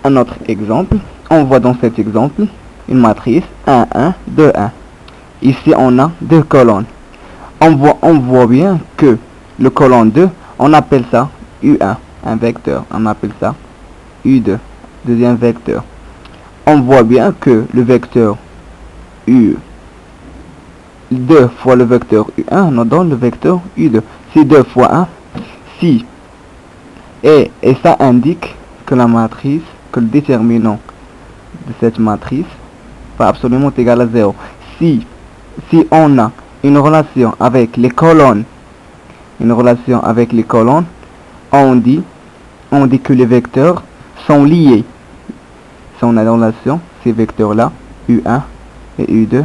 un autre exemple. On voit dans cet exemple une matrice 1, 1, 2, 1. Ici, on a deux colonnes. On voit bien que le colonne 2, on appelle ça U1, un vecteur. On appelle ça U2, deuxième vecteur. On voit bien que le vecteur U, 2 fois le vecteur U1 nous donne le vecteur U2. Si 2 fois 1, si. Et ça indique que la matrice, que le déterminant de cette matrice va absolument égal à 0. Si on a une relation avec les colonnes, on dit que les vecteurs sont liés. Si on a une relation, ces vecteurs-là, U1 et U2,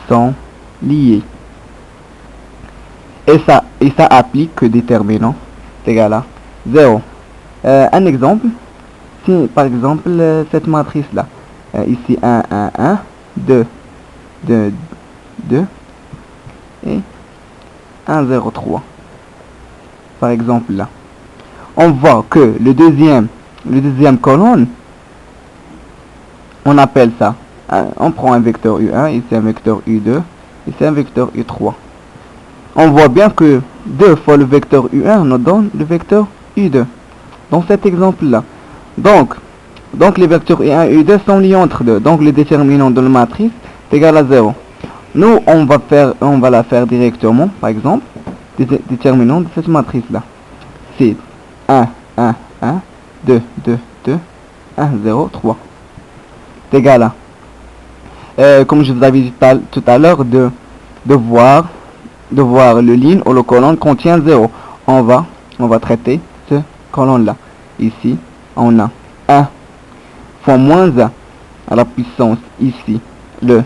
sont liés. Et ça applique que déterminant est égal à 0. Un exemple, si par exemple cette matrice-là, ici 1, 1, 1, 2, 2, 2 et 1, 0, 3. Par exemple là, on voit que le deuxième colonne, on appelle ça, on prend un vecteur U1, ici un vecteur U2, ici un vecteur U3. On voit bien que 2 fois le vecteur U1 nous donne le vecteur U2. Dans cet exemple-là. Donc les vecteurs U1 et U2 sont liés entre eux. Donc le déterminant de la matrice est égal à 0. Nous, on va la faire directement, par exemple, déterminant de cette matrice-là. C'est 1, 1, 1, 2, 2, 2, 1, 0, 3. C'est égal à, comme je vous avais dit tout à l'heure, de voir le ligne ou le colonne contient 0. On va traiter ce colonne-là. Ici, on a 1 fois moins 1 à la puissance ici, le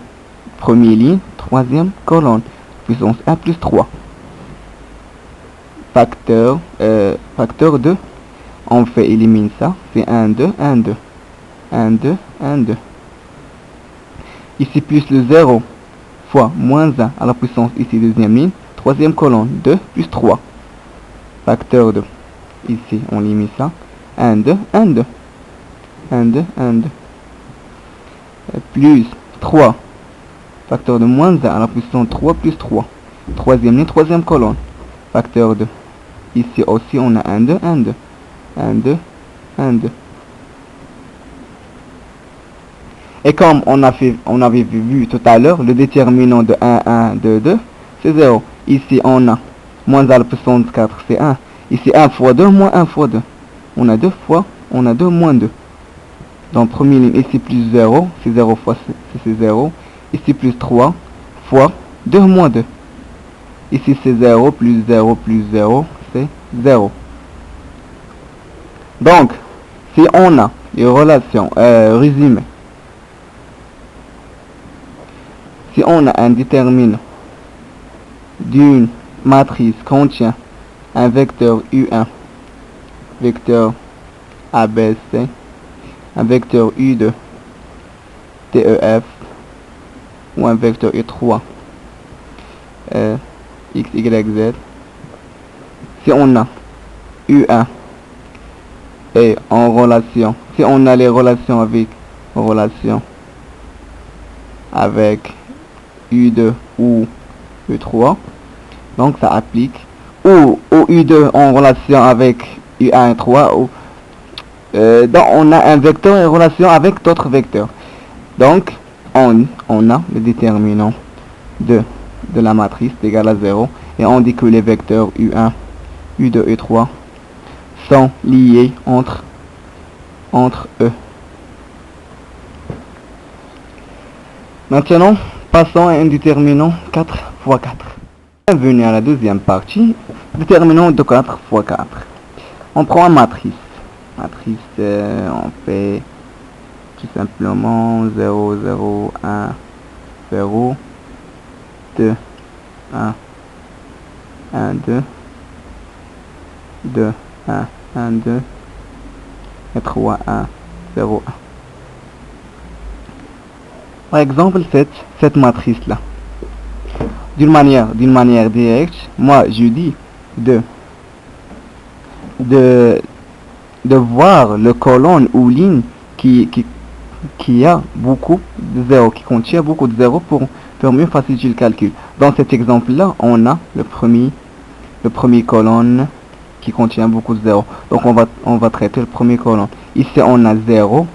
premier ligne, troisième colonne, puissance 1 plus 3. Facteur 2, on fait éliminer ça, c'est 1, 2, 1, 2. 1, 2, 1, 2. Ici plus le 0 fois moins 1 à la puissance ici, deuxième ligne, troisième colonne, 2 plus 3. Facteur 2. Ici, on limite ça. 1, 2, 1, 2. 1, 2, 1, 2. Plus 3. Facteur de moins 1 à la puissance 3 plus 3. Troisième ligne, troisième colonne. Facteur 2. Ici aussi, on a 1, 2, 1, 2. 1, 2, 1, 2. Et comme on avait vu tout à l'heure, le déterminant de 1, 1, 2, 2, c'est 0. Ici, on a moins à la puissance 4, c'est 1. Ici, 1 fois 2, moins 1 fois 2. On a 2 fois, on a 2 moins 2. Donc, première ligne, ici plus 0, c'est 0 fois c'est 0. Ici, plus 3 fois 2 moins 2. Ici, c'est 0, plus 0, plus 0, c'est 0. Donc, si on a les relations résumées, si on a un déterminant d'une matrice contient un vecteur U1, vecteur ABC, un vecteur U2, TEF, ou un vecteur U3, X, Y, Z. Si on a U1 et en relation, si on a les relations avec U2 ou U3, donc ça applique, ou U2 en relation avec U1 et 3, ou donc on a un vecteur en relation avec d'autres vecteurs. Donc on a le déterminant de la matrice égal à 0, et on dit que les vecteurs U1, U2 et 3 sont liés entre eux. Maintenant, passons à un déterminant 4 fois 4. Bienvenue à la deuxième partie, déterminant de 4 fois 4. On prend une matrice. On fait tout simplement 0, 0, 1, 0, 2, 1, 1, 2, 2, 1, 1, 2, et 3, 1, 0, 1. Par exemple, cette matrice-là, d'une manière directe, moi je dis de de voir le colonne ou ligne qui a beaucoup de zéros, qui contient beaucoup de zéros pour mieux faciliter le calcul. Dans cet exemple-là, on a le premier colonne qui contient beaucoup de zéros. Donc on va traiter le premier colonne. Ici on a 0.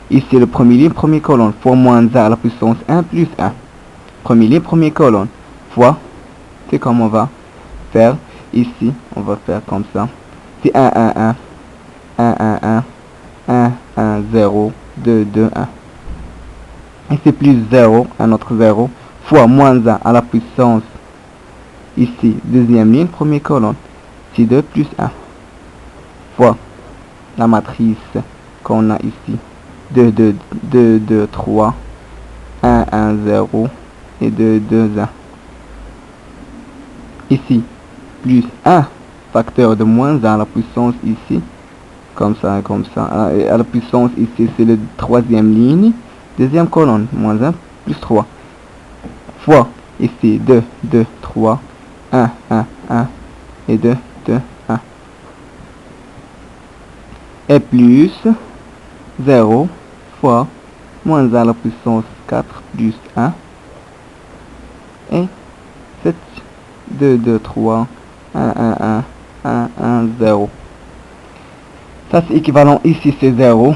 Ici le premier ligne, premier colonne, fois moins 1 à la puissance 1 plus 1. Premier ligne, premier colonne, fois, c'est comme on va faire ici, on va faire comme ça. C'est 1, 1, 1, 1, 1, 1, 1, 1, 0, 2, 2, 1. Et c'est plus 0, un autre 0, fois moins 1 à la puissance, ici, deuxième ligne, premier colonne. C'est 2 plus 1, fois la matrice qu'on a ici. 2, 2, 2, 2, 3, 1, 1, 0, et 2, 2, 1. Ici, plus 1, facteur de moins 1 à la puissance ici, comme ça, comme ça. Et à la puissance ici, c'est le troisième ligne, deuxième colonne, moins 1, plus 3. Fois, ici, 2, 2, 3, 1, 1, 1, et 2, 2, 1. Et plus 0 fois moins 1 à la puissance 4 plus 1 et 7, 2, 2, 3, 1, 1, 1, 1, 1, 0. Ça c'est équivalent, ici c'est 0,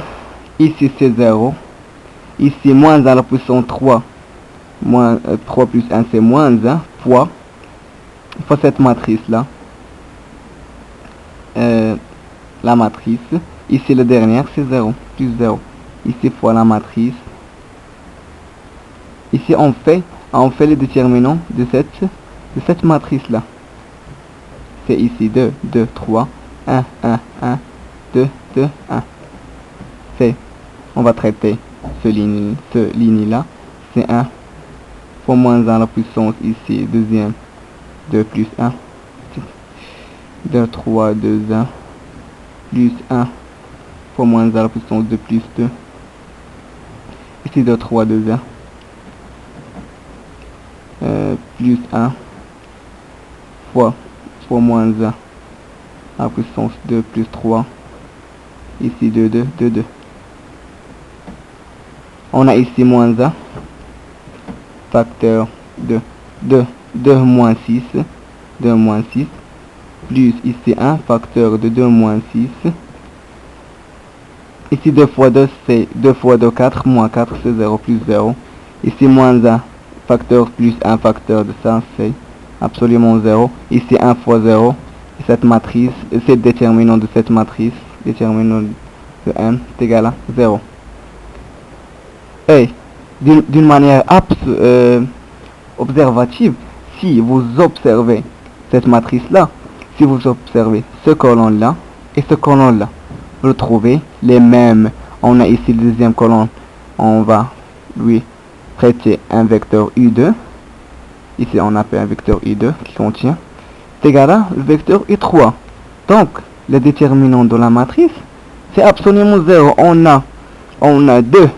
ici c'est 0, ici moins 1 à la puissance 3, moins 3 plus 1 c'est moins 1, fois cette matrice là, la matrice. Ici, le dernier, c'est 0, plus 0. Ici, fois la matrice. Ici, on fait le déterminant de cette matrice-là. C'est ici 2, 2, 3, 1, 1, 1, 2, 2, 1. On va traiter ce ligne-là. C'est 1 fois moins 1 à la puissance, ici, deuxième, 2 plus 1. 2, 3, 2, 1, plus 1. Fois moins 1 à la puissance 2 plus 2. Ici 2, 3, 2, 1. Plus 1. Fois moins 1 à la puissance 2 plus 3. Ici 2, 2, 2, 2. On a ici moins 1. Facteur de 2 moins 6. 2 moins 6. Plus ici 1. Facteur de 2 moins 6. Ici 2 fois 2 c'est 2 fois 2 4, moins 4 c'est 0 plus 0. Ici moins 1 facteur plus 1 facteur de ça c'est absolument 0. Ici 1 fois 0. Et cette matrice, c'est le déterminant de cette matrice, déterminant de n est égal à 0. Et d'une manière observative, si vous observez cette matrice là, si vous observez ce colonne là et ce colonne là, vous trouvez les mêmes. On a ici le deuxième colonne, on va lui traiter un vecteur U2. Ici on appelle un vecteur U2 qui contient, c'est égal à le vecteur U3. Donc le déterminant de la matrice c'est absolument 0. On a deux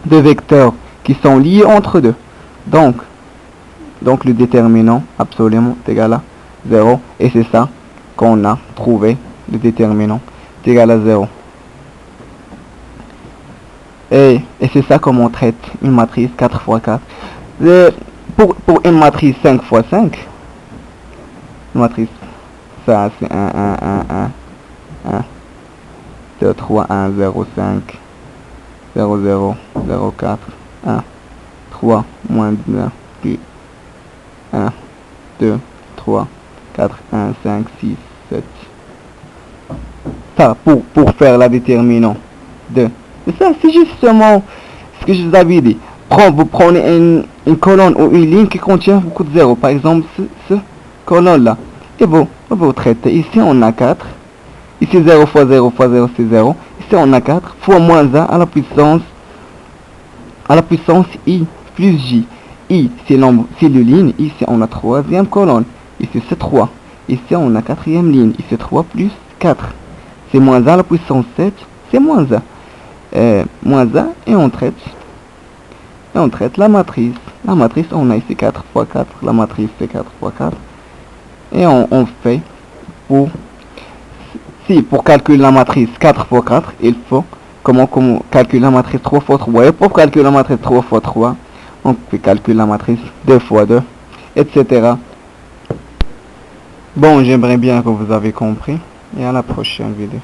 vecteurs qui sont liés entre deux. Donc le déterminant absolument est égal à 0. Et c'est ça qu'on a trouvé, le déterminant est égal à 0. Et c'est ça comme on traite une matrice 4 x 4. Pour une matrice 5 x 5, une matrice, ça c'est 1, 1, 1, 1, 1, 2, 3, 1, 0, 5, 0, 0, 0, 4, 1, 3, moins 1, plus 1, 2, 3, 4, 1, 5, 6, 7. Ça, pour faire la déterminant de ça, c'est justement ce que je vous avais dit. Vous prenez une colonne ou une ligne qui contient beaucoup de zéros. Par exemple, ce colonne-là. Et vous traitez. Ici, on a 4. Ici, 0 fois 0 fois 0, c'est 0. Ici, on a 4 fois moins 1 à la puissance i plus j. I, c'est le ligne. Ici, on a troisième colonne. Ici, c'est 3. Ici, on a quatrième ligne. Ici, 3 plus 4. C'est moins 1 à la puissance 7. C'est moins 1. Moins 1 et on traite la matrice. La matrice, on a ici 4 x 4. La matrice, c'est 4 x 4. Et on fait pour... si pour calculer la matrice 4 fois 4, il faut comment calculer la matrice 3 fois 3. Et pour calculer la matrice 3 fois 3, on peut calculer la matrice 2 fois 2, etc. Bon, j'aimerais bien que vous avez compris. Et à la prochaine vidéo.